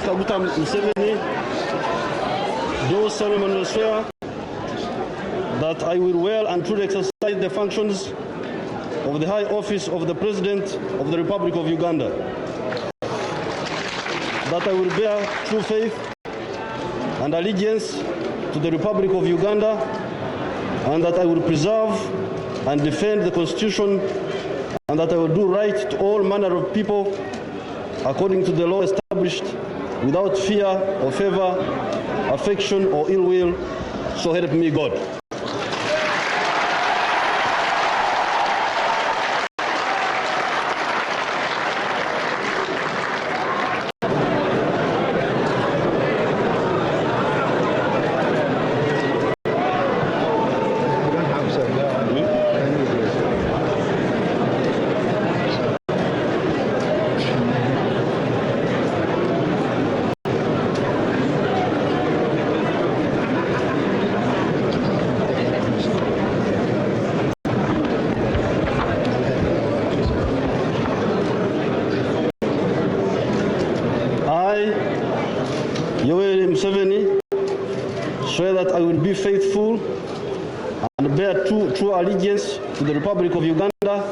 Kaguta Museveni, do solemnly swear that I will well and truly exercise the functions of the High Office of the President of the Republic of Uganda, that I will bear true faith and allegiance to the Republic of Uganda, and that I will preserve and defend the Constitution, and that I will do right to all manner of people according to the law established, without fear or favor, affection or ill will, so help me God. Museveni, swear that I will be faithful and bear true allegiance to the Republic of Uganda,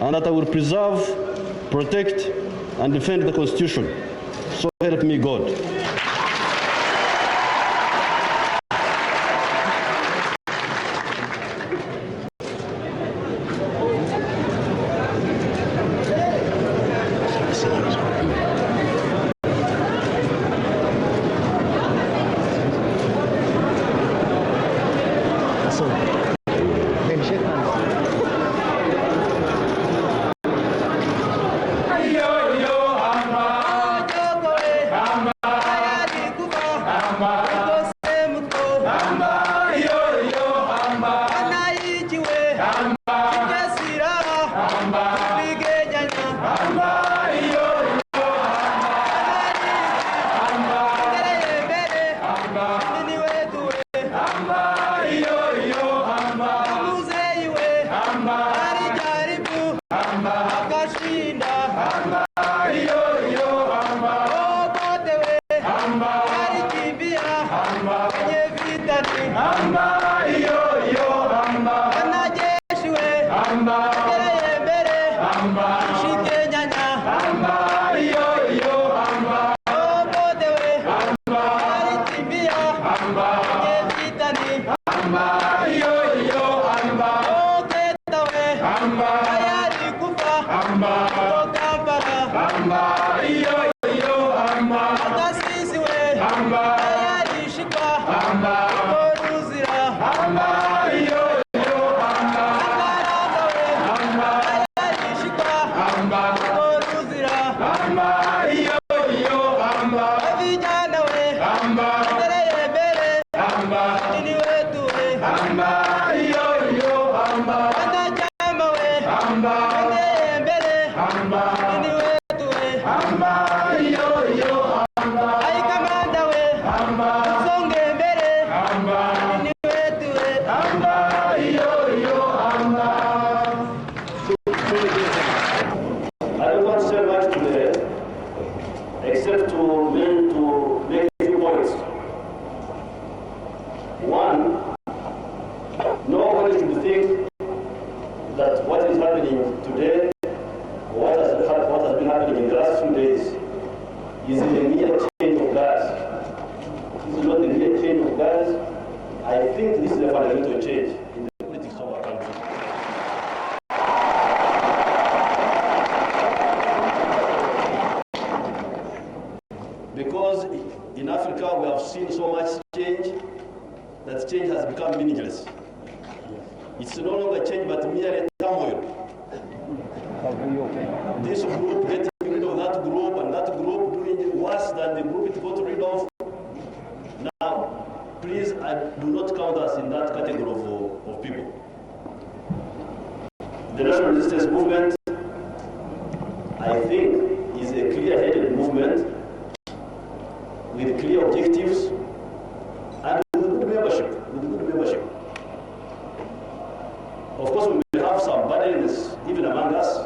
and that I will preserve, protect, and defend the Constitution. So help me God. Because in Africa we have seen so much change that change has become meaningless. It's no longer change but merely turmoil. This group getting rid of that group and that group doing worse than the group it got rid of. Now, please do not count us in that category of people. The national resistance movement, I think, is a clear-headed movement with clear objectives and with good membership. Of course, we will have some burdens even among us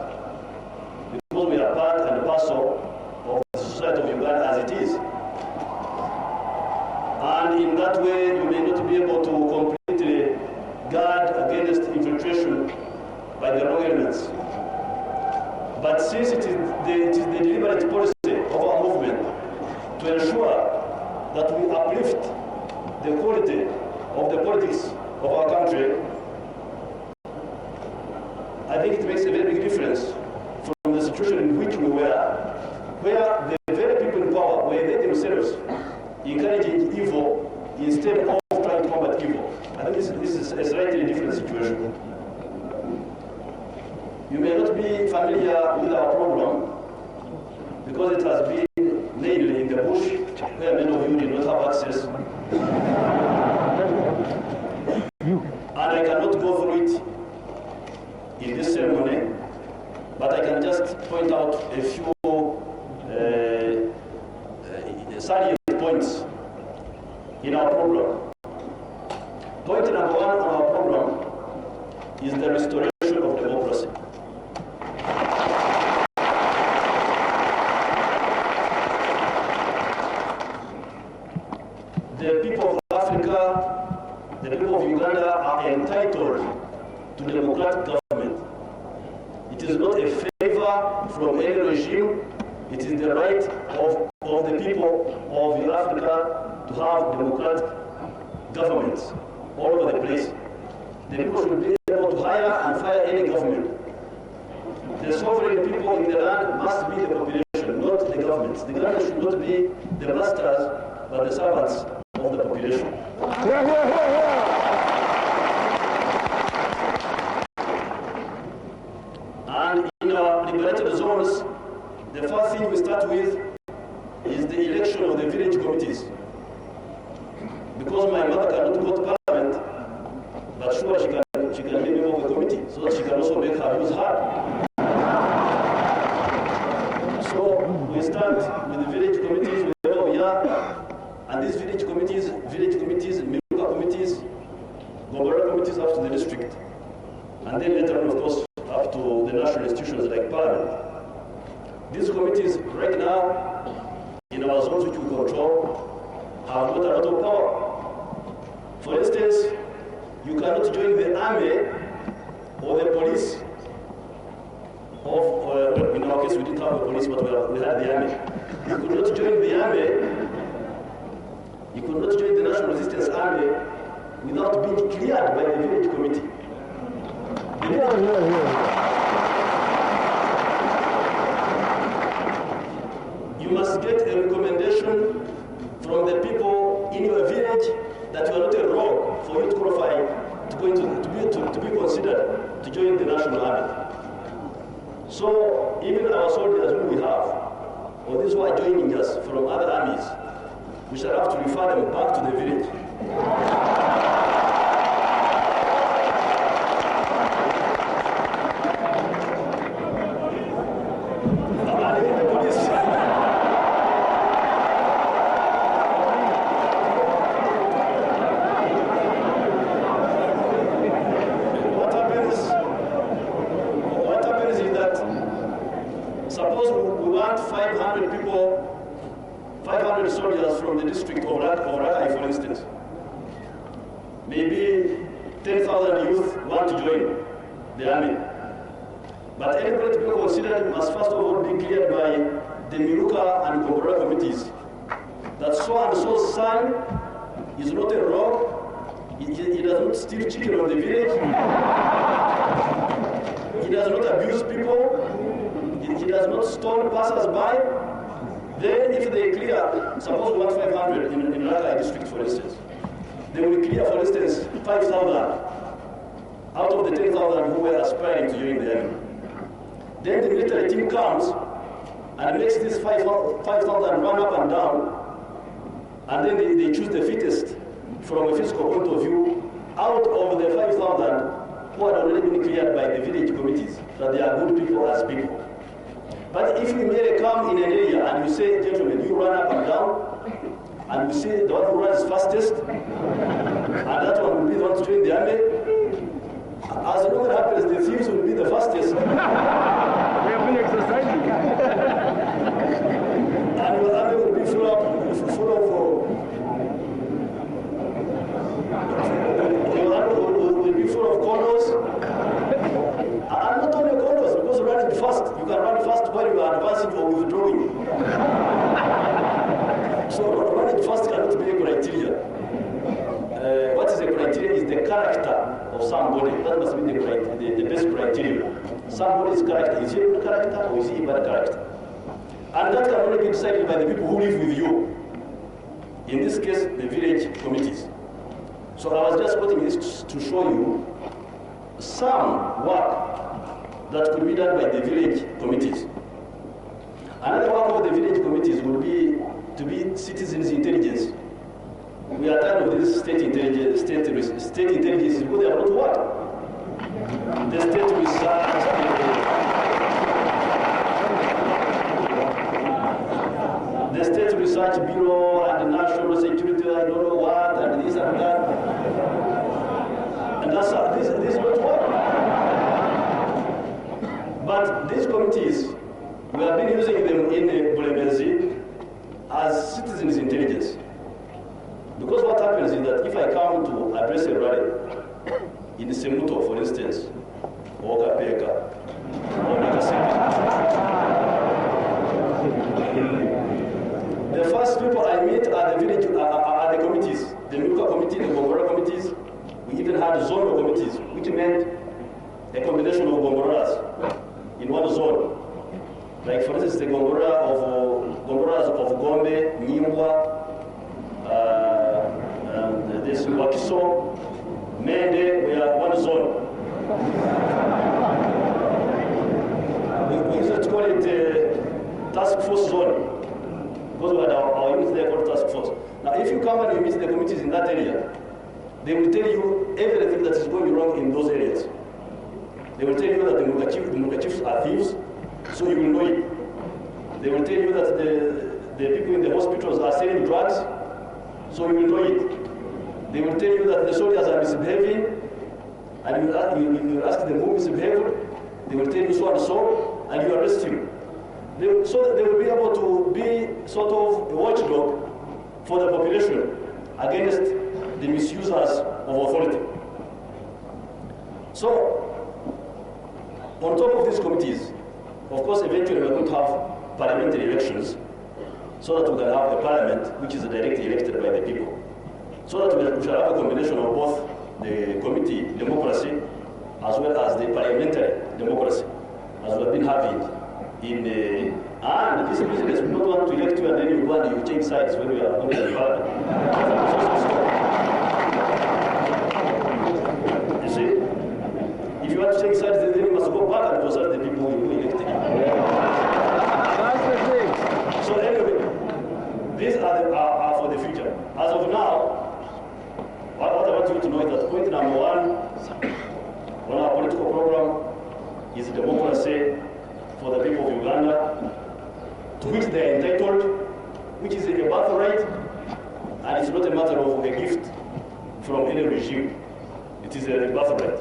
because we are part and parcel of the society of Uganda as it is. And in that way, you may not be able to completely guard against infiltration by the wrong elements. But since it is the deliberate policy of our movement to ensure that we uplift the quality of the politics of our country, I think it makes a very big difference from the situation in which we were, where the very people in power were they themselves encouraging evil instead of trying to combat evil. I think this is a slightly different situation. You may not be familiar with our program because it has been mainly in the bush, where many of you did not have access. And I cannot go through it in this ceremony, but I can just point out a few salient points in our program. Point number one on our program is the restoration of democracy. The people of Africa, the people of Uganda are entitled to democratic government. It is not a favor from any regime. It is the right of the people of Africa to have democratic governments all over the place. The people should be able to hire and fire any government. The sovereign people in the land must be the population, not the governments. The government should not be the masters, but the servants of the population. And in our liberated zones, the first thing we start with is the election of the village committees. Because my mother cannot go to parliament, but sure she can be a member of the committee, so that she can also make her views heard. So we start with the village committees wherever we are, and these village committees, Miruka committees, Gombora committees up to the district, and then later on, of course, up to the national institutions like parliament. These committees right now, in our zones which we control, have got a lot of power. For instance, you cannot join the army or the police of, in our case we didn't have a police, but we had the army. You could not join the army, you could not join the National Resistance Army without being cleared by the village committee. You must get a recommendation from the people in your village that you are not a rogue for you to qualify to be considered to join the National Army. So even our soldiers who we have, or those who are joining us from other armies, we shall have to refer them back to the village. Maybe 10,000 youth want to join the army. But any political considered must first of all be cleared by the Miruka and Gombora committees that so and so's son is not a rogue, he does not steal chicken on the village, he does not abuse people, he does not stone passers-by. Then if they clear, suppose we want 500 in Rakai district, for instance, they will clear, for instance, 5,000 out of the 10,000 who were aspiring to join the army. Then the military team comes and makes this 5,000 run up and down, and then they choose the fittest from a physical point of view out of the 5,000 who had already been cleared by the village committees, that they are good people as people. But if you may come in an area and you say, gentlemen, you run up and down, and you see the one who runs fastest, and that one will be the one to join the army, as long as it happens, the thieves will be the fastest. We have been exercising. And your army will be full of advancing or withdrawing. So running fast cannot be a criteria. What is the criteria is the character of somebody. That must be the best criteria. Somebody's character, is he a good character or is he a bad character? And that can only be decided by the people who live with you. In this case, the village committees. So I was just putting this to show you some work that could be done by the village committees. Another work of the village committees would be to be citizens' intelligence. We are tired of this state intelligence because they are not what? The state research, the State Research Bureau and the National Security, I don't know what, and this and that. And that's this not what? But these committees, we have been using them in Bulembezi as citizens' intelligence. Because what happens is that if I come to address a rally in Semuto, for instance, or Kapeka, or Nakaseka, the first people I meet are the village, are the committees, the Nuka committee, the Gongora committees. We even had zonal committees, which meant a combination of Gongoras in one zone. Like for instance, the Gongoras of Gombe, Nimbwa, this Wakiso, Mende, we are one zone. We used to call it task force zone, because we had our units there called task force. Now, if you come and you meet the committees in that area, they will tell you everything that is going wrong in those areas. They will tell you that the Muka chiefs are thieves, so you will know it. They will tell you that the people in the hospitals are selling drugs, so you will know it. They will tell you that the soldiers are misbehaving, and you will ask them who misbehaved. They will tell you so and so, and you arrest him. So that they will be able to be sort of a watchdog for the population against the misusers of authority. So, on top of these committees, of course, eventually we are going to have parliamentary elections so that we can have a parliament which is directly elected by the people. So that we shall have a combination of both the committee democracy as well as the parliamentary democracy, as we have been having in and this business, we don't want to elect you and then you go and you change sides when we are going to the parliament. You see? If you want to change sides, then you must go back and consult the people who elected you. That's the thing. So anyway, these are for the future. As of now, what I want you to know is that point number one on our political program is democracy for the people of Uganda, to which they are entitled, which is a birthright, and it's not a matter of a gift from any regime. It is a birthright.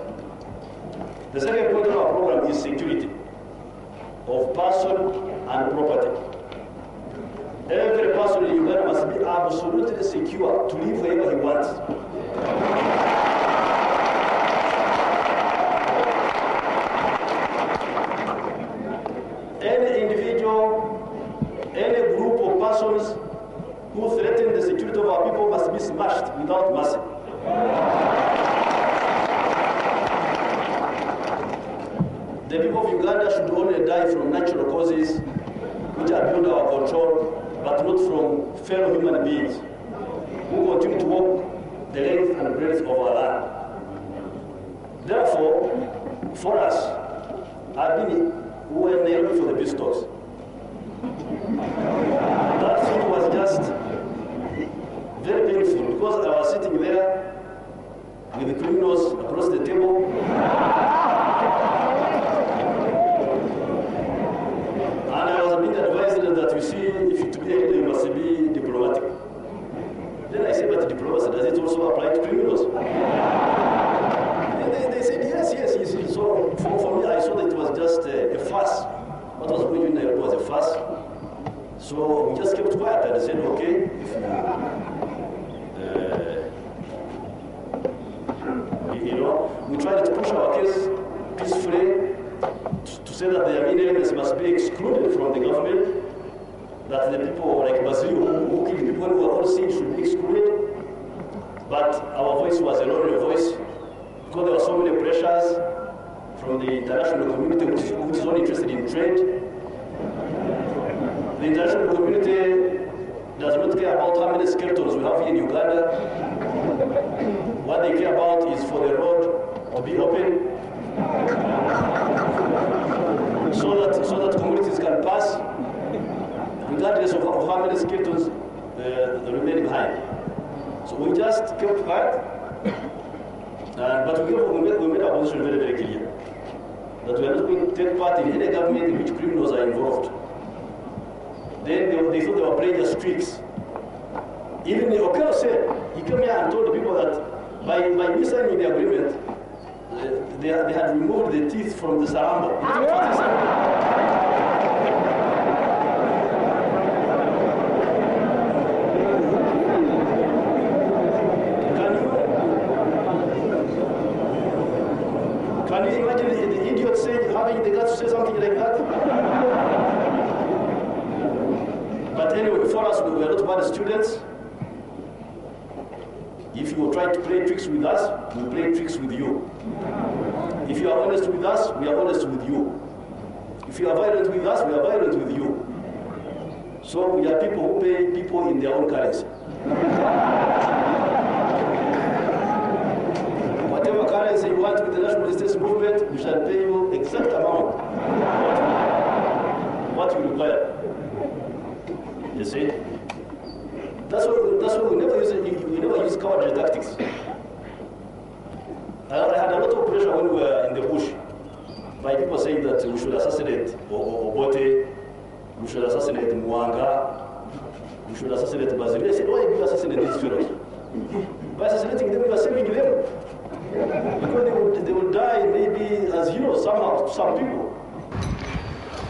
The second point of our program is security of person and property. Every person in Uganda must be absolutely secure to live wherever he wants. Any individual, any group of persons who threaten the security of our people must be smashed without mercy. The people of Uganda should only die from natural causes which are beyond our control, but not from fellow human beings who continue to walk the length and breadth of our land. Therefore, for us, we were Nairobi for the peace talks. That thing was just very painful because I was sitting there with the criminals across the table. And I was being advised that you see, if to be a leader, you must be diplomatic. Then I said, but diplomacy, does it also apply to criminals? They said, yes. So for me, I saw that it was just a farce. What was going on in Nairobi was a farce. So we just kept quiet and said, okay, we tried to push our case peacefully to to say that the main elements must be excluded from the government, that the people like Basilio who killed people who are all seen should be excluded. But our voice was a lonely voice because there were so many pressures from the international community, which is only interested in trade. The international community does not care about how many skeletons we have here in Uganda. What they care about is for the road to be open so that communities can pass regardless of how many skeletons remain behind. So we just kept quiet, but we made our position very, very clear that we are not going to take part in any government in which criminals are involved. Then they thought they were playing just tricks. Even the Okello said, he came here and told the people that by me signing the agreement, they had removed the teeth from the Saramba. Can you imagine the idiot saying, having the guts to say something like that? But anyway, for us, we are not bad students. If you try to play tricks with us, we play tricks with you. If you are honest with us, we are honest with you. If you are violent with us, we are violent with you. So we are people who pay people in their own currency. Whatever currency you want with the national resistance movement, we shall pay you exact amount. What you require. You see? That's why we never use cowardly tactics. I had a lot of pressure when we were in the bush by people saying that we should assassinate Obote, we should assassinate Mwanga, we should assassinate Basilio. I said, why do you assassinate these fellows? By assassinating them, you are saving them. Because they will die maybe as heroes somehow, some people.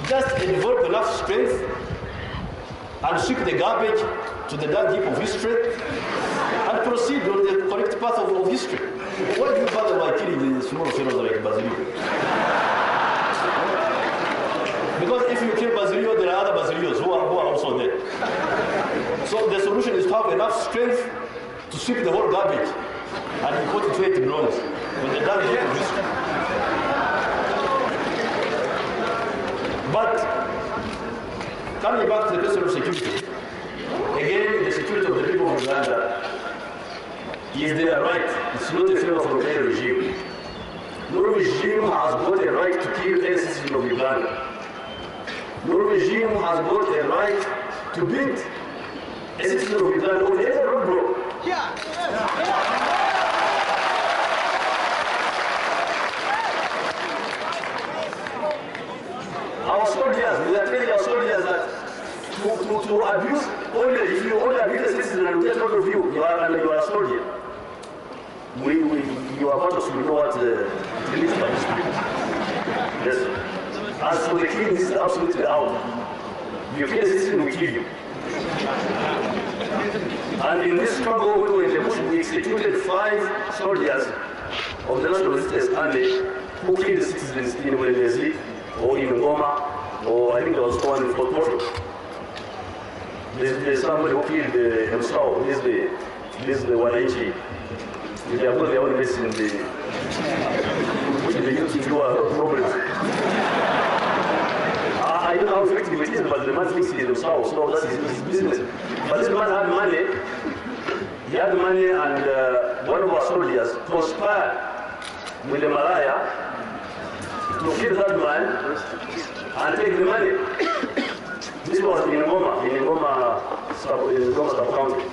Just develop enough strength and sweep the garbage to the dung heap of history and proceed on the correct path of history. Why do you bother by killing the small fellows like Basilio? Because if you kill Basilio, there are other Basilios who are also there. So the solution is to have enough strength to sweep the whole garbage and put it weight blows on the dung heap of history. But coming back to the question of security, again, the security of the people of Uganda is their right. It's not a favor from any regime. No regime has got a right to kill any citizen of Uganda. No regime has got a right to beat a citizen of Uganda on any roadblock. Our soldiers, we are telling our soldiers that to abuse only, if you only abuse a citizen and we get hold of you, you are a soldier. You are about to know what it means by this. Yes. As for the killing, this is absolutely out. You kill a citizen, we kill you. And in this struggle, we were in the bush, we executed 5 soldiers of the National Resistance Army who killed the citizens in Wedsnesday, or in Goma, or I think there was one in Fort Portal. There's somebody who killed himself. This is the Wananchi. They have got their own medicine, which they use to cure problems. I don't know how effective it is, but the man thinks it himself, so that's his business. But this man had money. He had money, and one of our soldiers conspired with the Malaya to kill that man and take the money. This was in Goma sub-county.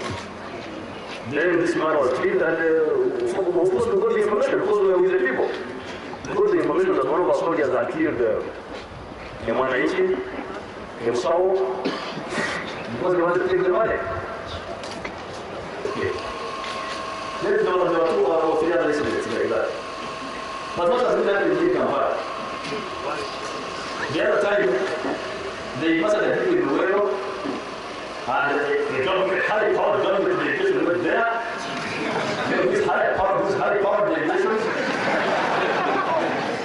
Then this man was killed, and of course we got the information because we were with the people. We got the information that one of our soldiers had killed Mwananchi himself because they wanted to take the money. Okay. Then there were 2 or 3 other incidents like that. But what has been happening in Kampala? The other time, they massacred people in Luero, and the government, high-powered government delegation went there. Then these high-powered delegations,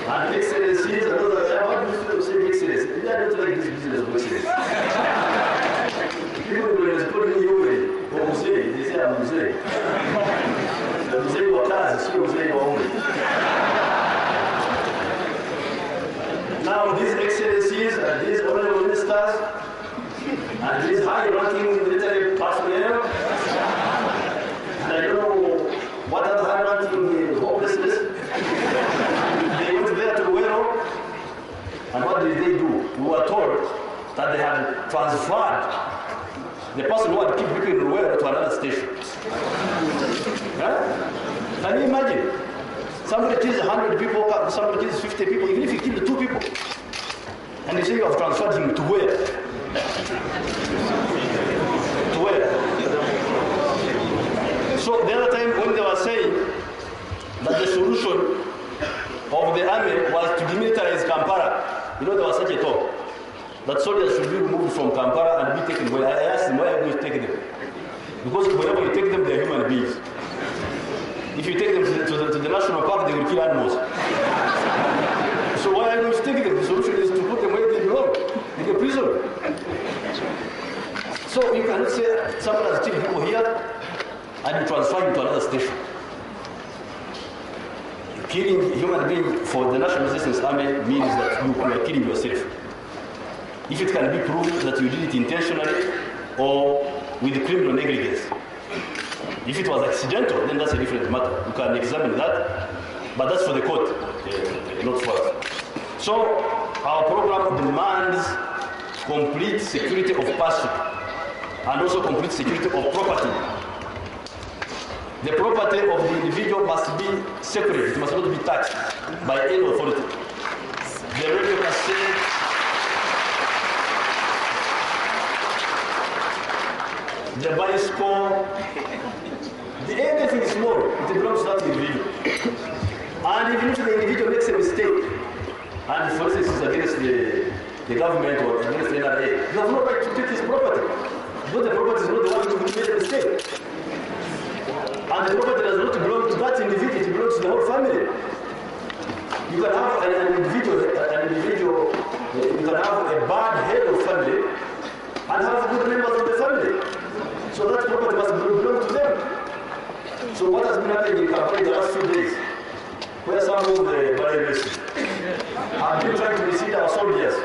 and excellencies and all that. And this high-ranking military personnel, and I don't know what other high-ranking hopelessness, they went there to Luero, and what did they do? We were told that they had transferred the person who had killed people in Luero to another station. Yeah? Can you imagine? Somebody kills 100 people, somebody kills 50 people, even if you kill 2 people. And you say you have transferred him to where? To where? So the other time when they were saying that the solution of the army was to demilitarize Kampala, you know, there was such a talk that soldiers should be removed from Kampala and be taken away. I asked them, why are you going to take them? Because whenever you take them, they are human beings. If you take them to the national park, they will kill animals. So why are you going to take them? The solution is to put them where they belong, in the prison. So you cannot say someone has killed people here and you transfer him to another station. Killing a human being for the National Resistance Army means that you are killing yourself. If it can be proved that you did it intentionally or with criminal negligence. If it was accidental, then that's a different matter. You can examine that, but that's for the court, not for us. So our program demands complete security of person and also complete security of property. The property of the individual must be separate. It must not be touched by any authority. The radio cassette, the bicycle, anything small, it belongs to that individual. And even if the individual makes a mistake, and for instance it's against the government or against the NRA, you have no right to take his property. Because the property is not the one who made a mistake. And the property does not belong to that individual, it belongs to the whole family. You can have an individual, you can have a bad head of family and have good members of the family. So that property must belong to them. So what has been happening in Kampala in the last few days, where some of the violations have been trying to receive our soldiers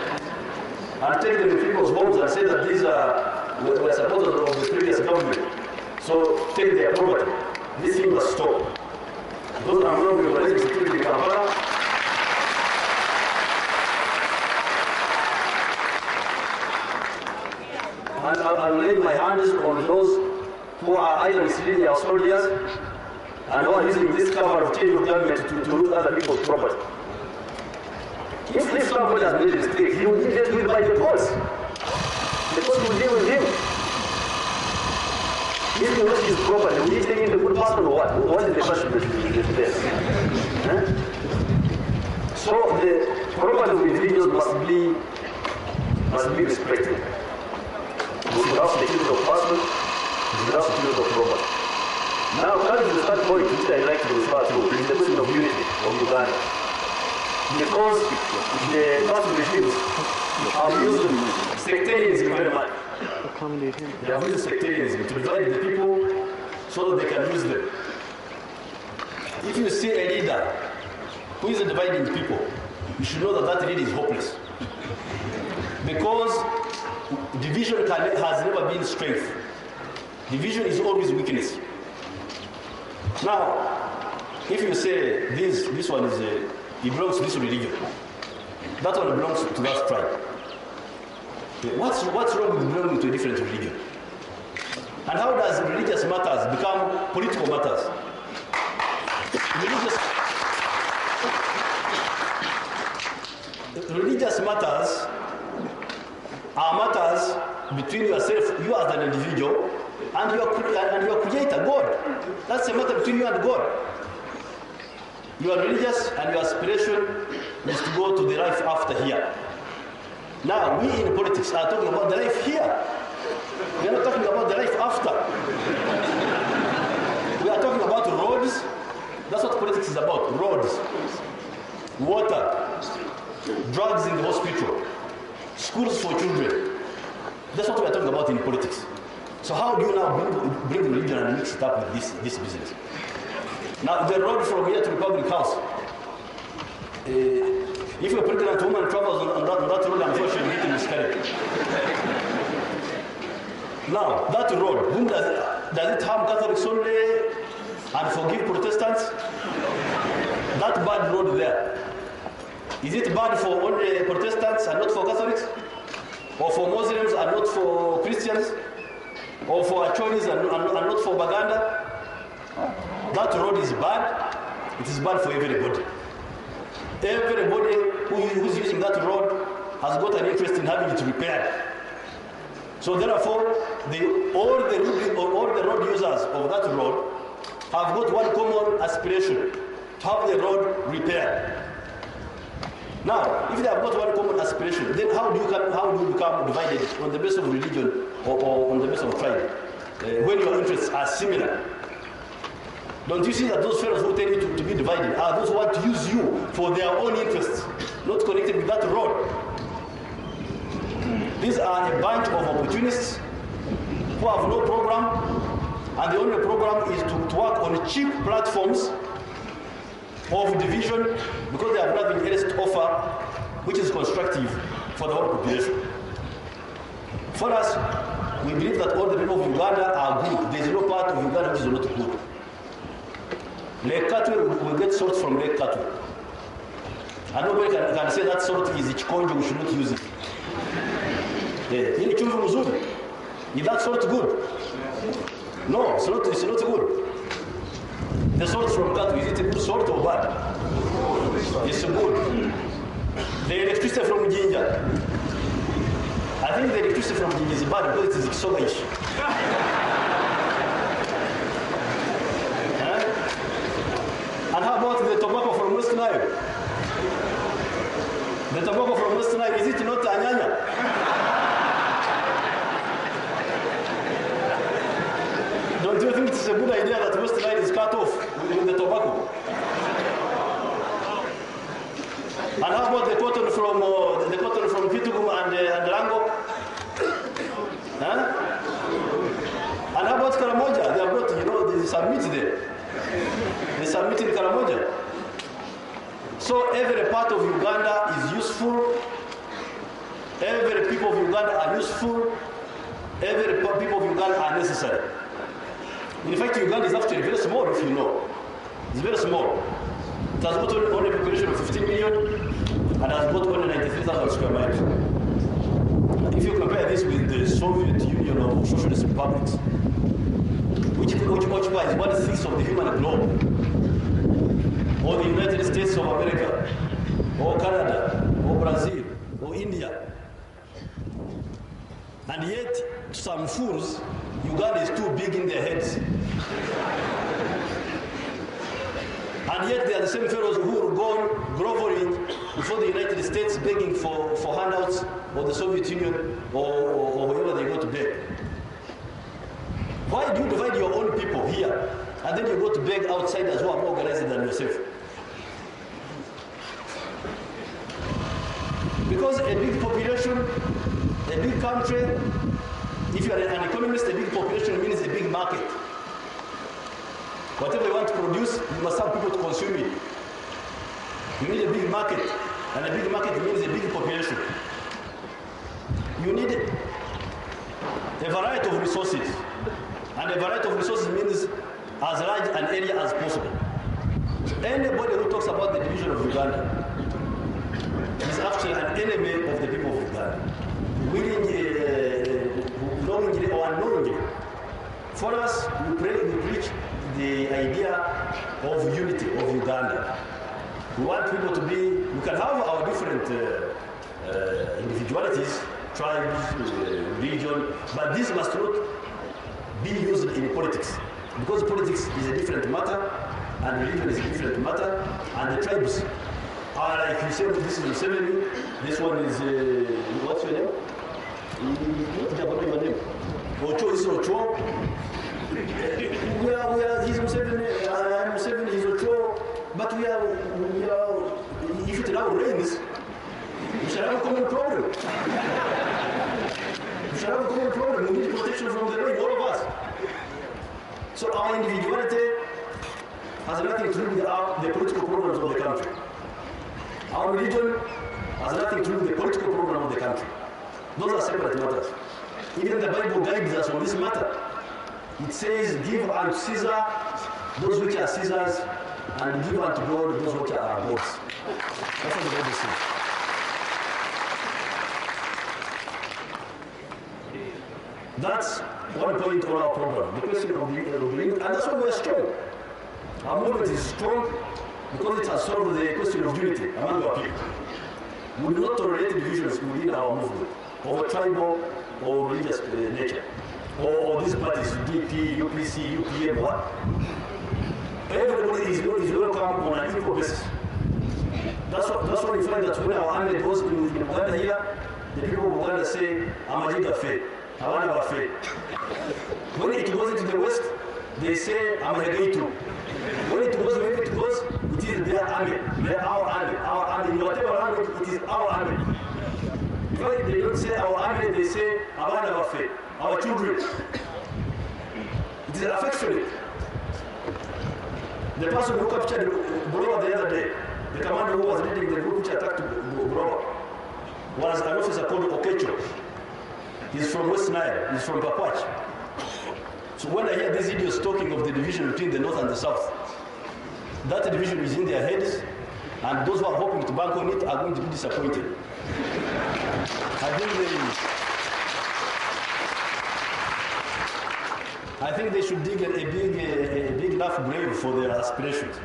and take them to people's homes and say that these were supporters of the previous government. So take their property. This thing must stop. Because I'm not organizing security in Kampala. And I'll lay my hands on those who are either misleading our soldiers and who are using this cover of change of government to loot other people's property. If somebody has made a mistake, he will be dealt with by the courts. The courts will deal with him. If he lost his property, will he take in the good person or what? What is the question that is there? So the property of individuals must be respected. Without security of person, without security of property. Now, coming to the third point, which I'd like to refer to, is the question of unity of Uganda. Because the past regimes have used sectarianism very much. They have used sectarianism to divide the people so that they can use them. If you see a leader who is dividing the people, you should know that that leader is hopeless. Because division has never been strength. Division is always weakness. Now, if you say this one is it belongs to this religion, that one belongs to that tribe. What's wrong with belonging to a different religion? And how does religious matters become political matters? Religious matters are matters between yourself, you as an individual, and your creator, God. That's a matter between you and God. You are religious and your aspiration is to go to the life after here. Now, we in politics are talking about the life here. We are not talking about the life after. We are talking about roads. That's what politics is about, roads, water, drugs in the hospital, schools for children. That's what we are talking about in politics. So how do you now bring religion and mix it up with this business? Now, the road from here to the public house, if a pregnant woman travels on that road, I'm sure she'll get miscarried. Now, that road, whom does it harm Catholics only and forgive Protestants? That bad road there. Is it bad for only Protestants and not for Catholics? Or for Muslims and not for Christians? Or for Achonis and not for Baganda? That road is bad. It is bad for everybody. Everybody who's using that road has got an interest in having it repaired. So therefore, all the road users of that road have got one common aspiration: to have the road repaired. Now, if they have got one common aspiration, then how do you become divided on the basis of religion or on the basis of tribe when your interests are similar? Don't you see that those fellows who tell you to be divided are those who want to use you for their own interests, not connected with that road? These are a bunch of opportunists who have no program, and the only program is to work on cheap platforms of division because they have nothing else to offer which is constructive for the whole population. For us, we believe that all the people of Uganda are good. There is no part of Uganda which is not good. Lake Katwe will get salt from Lake Katwe. And nobody can say that salt is Chikonjo, we should not use it. Is that salt good? No, it's not good. The salt from Katwe, is it a good salt or bad? It's good. The electricity from Jinja. I think the electricity from Jinja is bad because it is soga-ish. And how about the tobacco from West Nile? The tobacco from West Nile, is it not Anyanya? Don't you think it's a good idea that West Nile is cut off with the tobacco? And how about the cotton from Kitugum and Rango? Huh? And how about Karamoja? They have got, they submit there. They submit in Karamoja. So every part of Uganda is useful. Every people of Uganda are useful. Every people of Uganda are necessary. In fact, Uganda is actually very small, if you know. It's very small. It has got only a population of 15 million and has got only 93,000 square miles. If you compare this with the Soviet Union of Socialist Republics, which occupies 1/6 of the human globe, or the United States of America, or Canada, or Brazil, or India. And yet, some fools, Uganda is too big in their heads. And yet they are the same fellows who were gone groveling before the United States begging for handouts, or the Soviet Union, or wherever they go to beg. Why do you divide your own people here, and then you go to beg outsiders who are more organized than yourself? Because a big population, a big country, if you are an economist, a big population means a big market. Whatever you want to produce, you must have people to consume it. You need a big market, and a big market means a big population. You need a variety of resources, and a variety of resources means as large an area as possible. Anybody who talks about the division of Uganda is actually an enemy of the people of Uganda, knowingly or unknowingly. For us, we preach the idea of unity of Uganda. We want people to be, we can have our different individualities, tribes, religion, but this must not be used in politics. Because politics is a different matter, and religion is a different matter, and the tribes are like you said, this is Museveni, this one is, what's your name? Your name? Ocho is Ocho. He's Museveni, I'm Museveni, he's Ocho, but we are, if it now rains, we shall have a common problem. We shall have a common problem. We need protection from the rain, all of us. So our individuality has nothing to do with the political programs of the country. Our religion has nothing to do with the political program of the country. Those are separate matters. Even the Bible guides us on this matter. It says, give unto Caesar those which are Caesar's, and give unto God those which are God's. That's what the Bible says. That's one point on our program, the question of the and that's why we're strong. Our movement is strong because it has solved the question of unity among our people. We will not tolerate divisions within our movement of a tribal or religious nature, or these parties, DP, UPC, UPM, what? Everybody is welcome on an equal basis. That's why we find that when our army goes in Uganda here, the people of Uganda say, Amajiga Fe, Awana Fe. When it goes into the west, they say, Amahagaitu. When it goes wherever it goes, it is their army, our army. In whatever language, it is our army. If they don't say our army, they say Awana Fe, our children. It is affectionate. The person who captured Bureau the other day, the commander who was leading the group which attacked Bureau, was an officer called Okecho. He's from West Nile, he's from Pakwach. So when I hear these idiots talking of the division between the north and the south, that division is in their heads, and those who are hoping to bank on it are going to be disappointed. I think they should dig a big enough grave for their aspirations.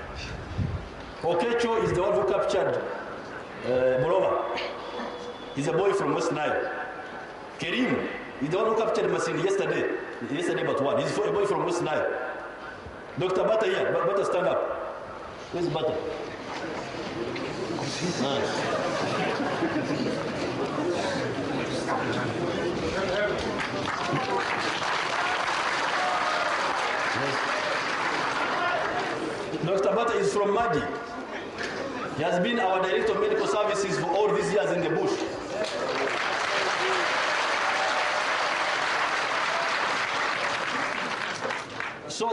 Okecho is the one who captured Morova. He's a boy from West Nile. Kerim is the one who captured Masini yesterday but one. He's a boy from West Nile. Dr. Bata here, Bata stand up. Where's Bata? Dr. Bata is from Madi. He has been our director of medical services for all these years in the bush. So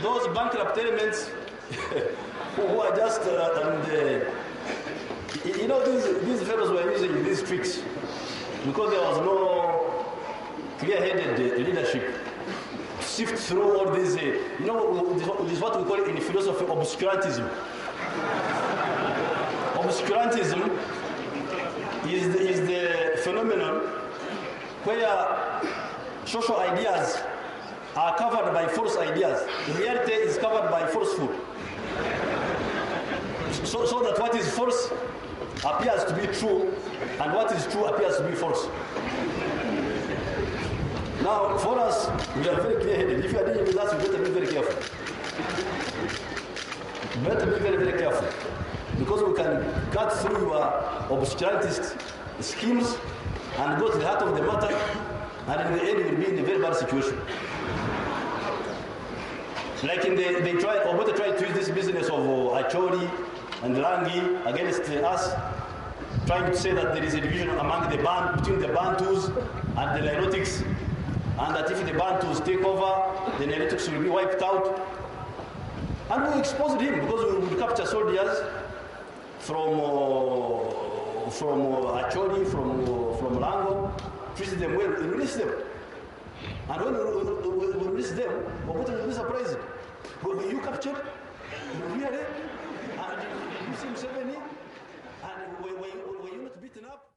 those bankrupt elements who are just you know, these fellows were using these tricks because there was no clear-headed leadership to sift through all these. You know, this is what we call in philosophy obscurantism. Obscurantism is the phenomenon where social ideas are covered by false ideas. Reality is covered by falsehood. So that what is false appears to be true, and what is true appears to be false. Now, for us, we are very clear-headed. If you are dealing with us, you better be very careful. You better be very, very careful. Because we can cut through your obscurantist schemes and go to the heart of the matter, and in the end, you will be in a very bad situation. Like they tried to use this business of Acholi and Rangi against us, trying to say that there is a division among between the Bantus and the Nilotics, and that if the Bantus take over, the Nilotics will be wiped out. And we exposed him because we would capture soldiers from Acholi, from Lango, treat them well, release them. And when we release them, Mobutu will be surprised. Were you captured? Really? And you see Museveni? And were you not beaten up?